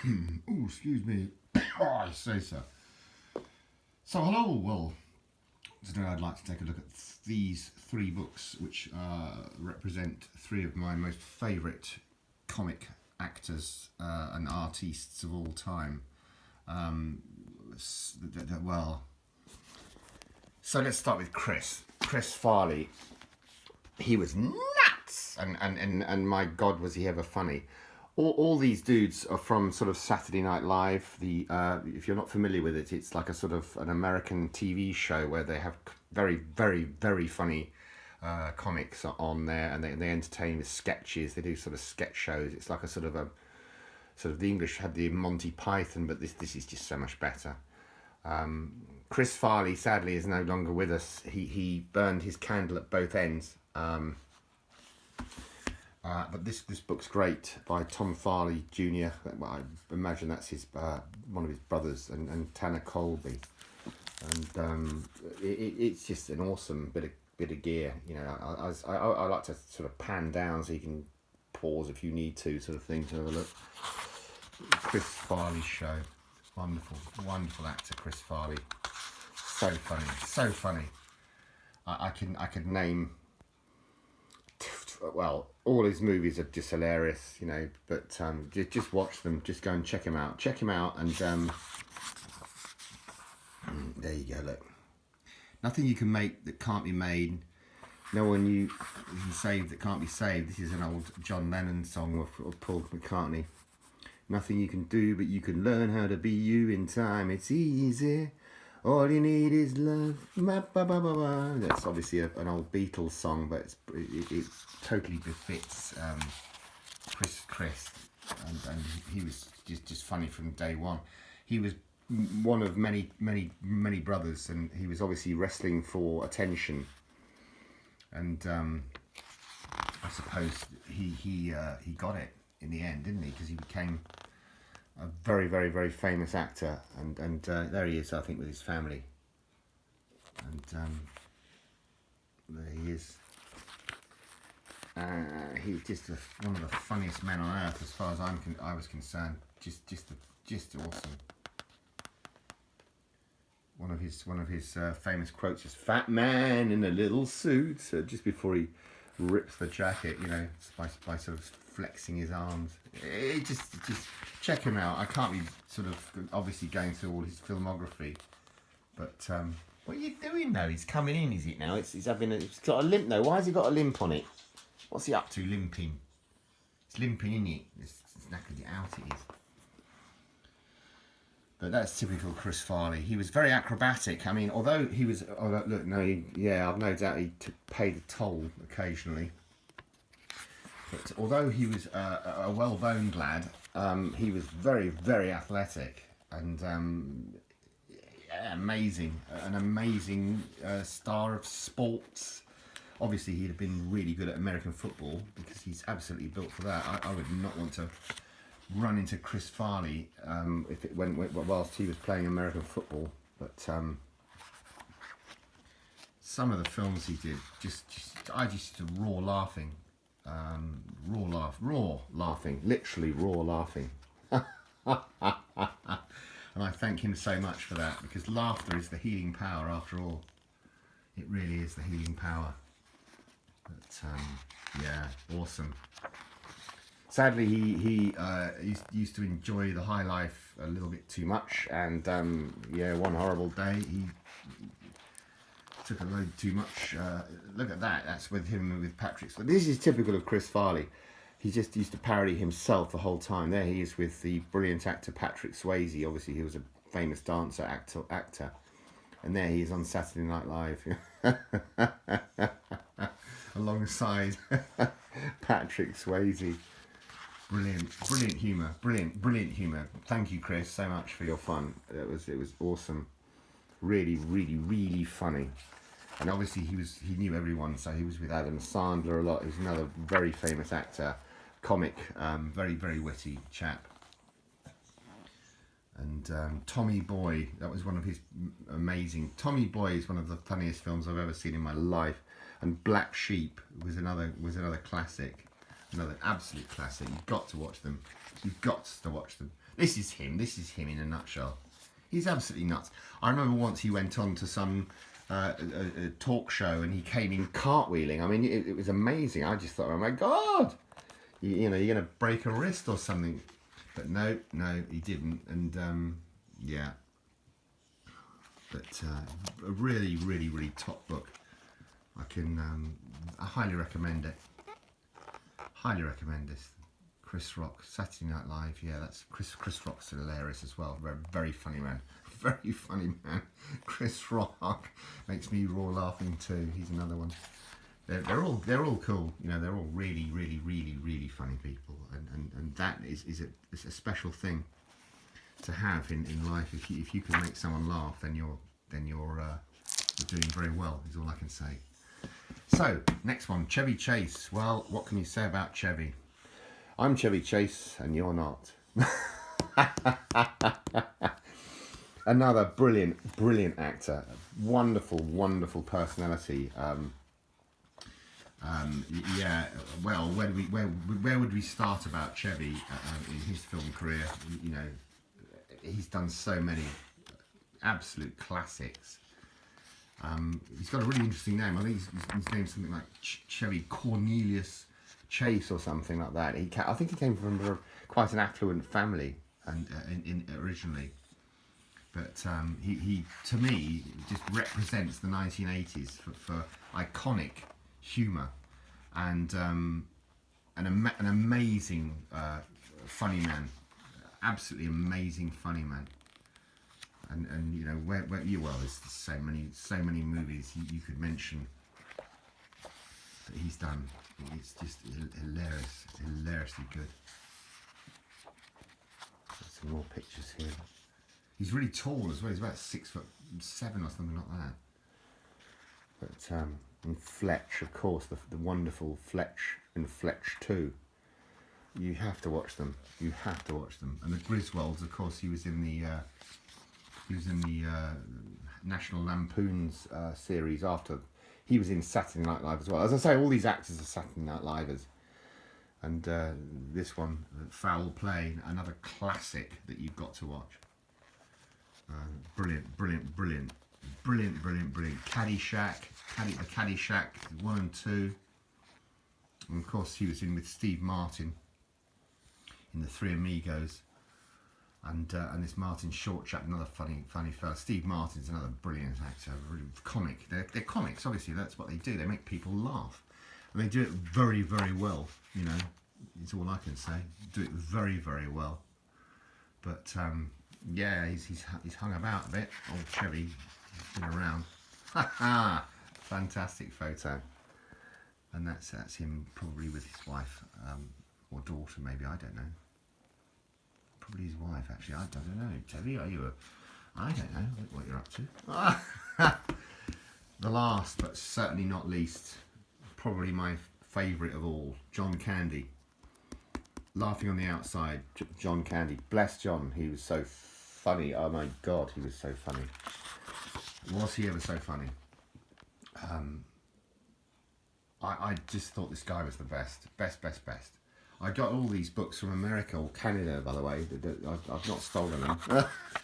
Oh, excuse me. Oh, I say so. So, hello. Well, today I'd like to take a look at these three books, which represent three of my most favourite comic actors and artists of all time. Um, well, so let's start with Chris. Chris Farley. He was nuts, and my God, was he ever funny. All these dudes are from sort of Saturday Night Live. The if you're not familiar with it, it's like a sort of an American TV show where they have very, very, very funny comics on there, and they entertain with sketches. They do sort of sketch shows. It's like a sort of the English had the Monty Python, but this is just so much better. Chris Farley sadly is no longer with us. He burned his candle at both ends. But this book's great, by Tom Farley Jr. I imagine that's his one of his brothers, and Tanner Colby, and it's just an awesome bit of gear. You know, I like to sort of pan down so you can pause if you need to, sort of thing, to have a look. Chris Farley show, wonderful actor, Chris Farley, so funny. I could name. Well, all his movies are just hilarious, you know. But just watch them. Just go and check him out. And there you go. Look, nothing you can make that can't be made. No one you can save that can't be saved. This is an old John Lennon song of Paul McCartney. Nothing you can do, but you can learn how to be you in time. It's easy. All you need is love. That's obviously an old Beatles song, but it totally befits Chris, and he was just funny from day one. He was one of many brothers, and he was obviously wrestling for attention. And I suppose he got it in the end, didn't he? Because he became a very, very, very famous actor, and there he is, I think, with his family, and there he is. He's just one of the funniest men on earth, as far as I was concerned. Just awesome. One of his famous quotes is "Fat man in a little suit." So just before he rips the jacket, you know, by sort of flexing his arms. It just check him out. I can't be sort of obviously going through all his filmography, but what are you doing though? He's coming in, is it now? It's got a limp though. Why has he got a limp on it? What's he up to? Limping. It's limping, isn't it? It's knackered it out. It is. But that's typical Chris Farley. He was very acrobatic. I mean, although he was, I've no doubt he paid a toll occasionally. But although he was a well-boned lad, he was very, very athletic and amazing. An amazing star of sports. Obviously, he'd have been really good at American football because he's absolutely built for that. I would not want to run into Chris Farley if it went whilst he was playing American football. But some of the films he did, I just raw laughing. Raw laughing, literally raw laughing. And I thank him so much for that, because laughter is the healing power after all. It really is the healing power. But yeah, awesome. Sadly, he used to enjoy the high life a little bit too much, and one horrible day he took a load too much. Look at that. That's with him with Patrick. But this is typical of Chris Farley. He just used to parody himself the whole time. There he is with the brilliant actor Patrick Swayze. Obviously, he was a famous dancer actor. And there he is on Saturday Night Live. Alongside Patrick Swayze. Brilliant humour. Brilliant humour. Thank you, Chris, so much for your fun. It was awesome. Really, really, really funny. And obviously he knew everyone, so he was with Adam Sandler a lot. He was another very famous actor, comic, very, very witty chap. And Tommy Boy, that was one of his amazing. Tommy Boy is one of the funniest films I've ever seen in my life. And Black Sheep was another classic. Another absolute classic. You've got to watch them. You've got to watch them. This is him. This is him in a nutshell. He's absolutely nuts. I remember once he went on to some a talk show and he came in cartwheeling. I mean, it was amazing. I just thought, oh my God, you know, you're going to break a wrist or something. But no, he didn't. And yeah, but a really, really, really top book. I highly recommend it. Highly recommend this. Chris Rock, Saturday Night Live. Yeah, that's Chris Rock's hilarious as well. Very, very funny man. Very funny man. Chris Rock makes me raw laughing too. He's another one. They're all cool. You know, they're all really, really, really, really funny people. And that is a special thing to have in life. If you can make someone laugh, then you're doing very well. Is all I can say. So next one, Chevy Chase. Well, what can you say about Chevy? I'm Chevy Chase and you're not. Another brilliant actor. Wonderful personality. Yeah. Well, where would we start about Chevy in his film career? You know, he's done so many absolute classics. He's got a really interesting name. I think his name's something like Chevy Cornelius Chase or something like that. I think he came from quite an affluent family and originally, but he to me just represents the 1980s for iconic humour and an amazing funny man, absolutely amazing funny man. And you know where there's so many movies you could mention that he's done. It's just hilariously good. Got some more pictures here. He's really tall as well. He's about 6'7" or something like that. But and Fletch, of course, the wonderful Fletch and Fletch 2. You have to watch them. You have to watch them. And the Griswolds, of course, he was in the National Lampoon's series after. He was in Saturday Night Live as well. As I say, all these actors are Saturday Night Livers. And this one, Foul Play, another classic that you've got to watch. Brilliant. Caddyshack, Caddyshack 1 and 2. And of course he was in with Steve Martin in The Three Amigos. And this Martin Short chap, another funny fella. Steve Martin's another brilliant actor, really comic. They're comics, obviously. That's what they do. They make people laugh, and they do it very, very well. You know, it's all I can say. Do it very, very well. But yeah, he's hung about a bit. Old Chevy, he's been around. Fantastic photo. And that's him probably with his wife or daughter, maybe. I don't know. Probably his wife, actually. I don't know. Chevy, I don't know what you're up to. The last, but certainly not least, probably my favourite of all, John Candy. Laughing on the Outside, John Candy. Bless John, he was so funny. Oh my God, he was so funny. Was he ever so funny? I just thought this guy was the best. Best. I got all these books from America or Canada, by the way. I've not stolen them.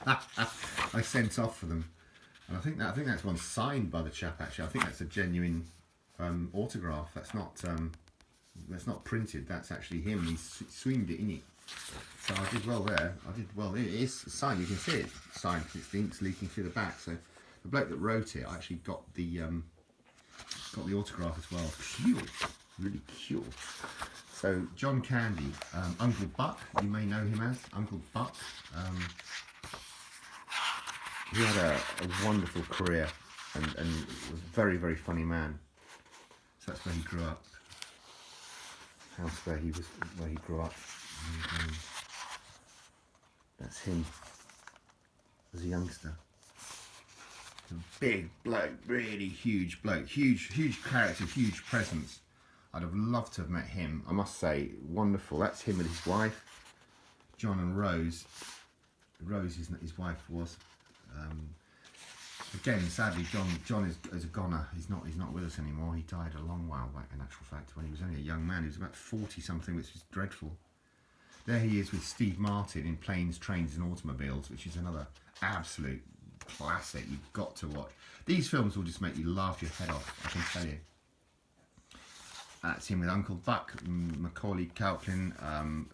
I sent off for them, and I think that's one signed by the chap. Actually, I think that's a genuine autograph. That's not printed. That's actually him. He swinged it in it. So I did well there. I did well. It is signed. You can see it signed because the ink's leaking through the back. So the bloke that wrote it actually got the autograph as well. Cute, really cute. So John Candy, Uncle Buck, you may know him as Uncle Buck. He had a wonderful career and was a very, very funny man. So that's where he grew up. House where he grew up. And, that's him as a youngster. A big bloke, really huge bloke, huge character, huge presence. I'd have loved to have met him. I must say, wonderful. That's him and his wife, John and Rose. Rose, his wife was. Again, sadly, John is a goner. He's not with us anymore. He died a long while back, in actual fact, when he was only a young man. He was about 40 something, which is dreadful. There he is with Steve Martin in Planes, Trains and Automobiles, which is another absolute classic you've got to watch. These films will just make you laugh your head off, I can tell you. That's him with Uncle Buck, Macaulay Culkin,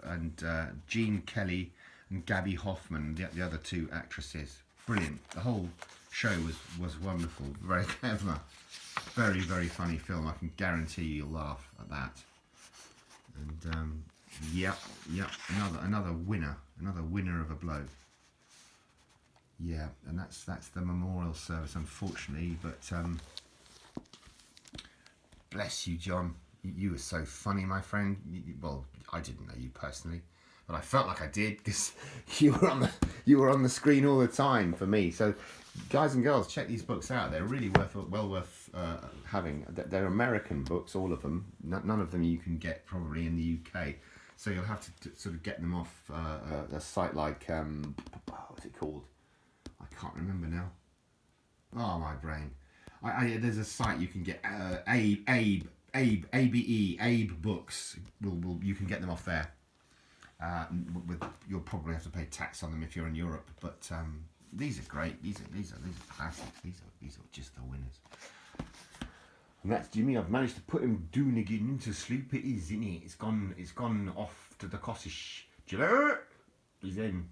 and Gene Kelly and Gabby Hoffman, the other two actresses. Brilliant. The whole show was wonderful. Very clever. Very, very funny film. I can guarantee you'll laugh at that. And yep, another winner of a blow. Yeah, and that's the memorial service, unfortunately. But bless you, John. You were so funny, my friend. Well, I didn't know you personally, but I felt like I did because you were on the screen all the time for me. So, guys and girls, check these books out. They're really well worth having. They're American books, all of them. None of them you can get probably in the UK. So you'll have to sort of get them off a site like what's it called? I can't remember now. Oh, my brain. There's a site you can get Abe Books. You can get them off there. You'll probably have to pay tax on them if you're in Europe, but these are great. These are classics. These are just the winners. And that's Jimmy. I've managed to put him down again to sleep. It is, isn't it? It's gone off to the cottage. He's in.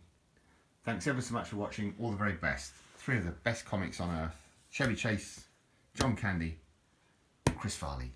Thanks ever so much for watching. All the very best. 3 of the best comics on earth: Chevy Chase, John Candy, Chris Farley.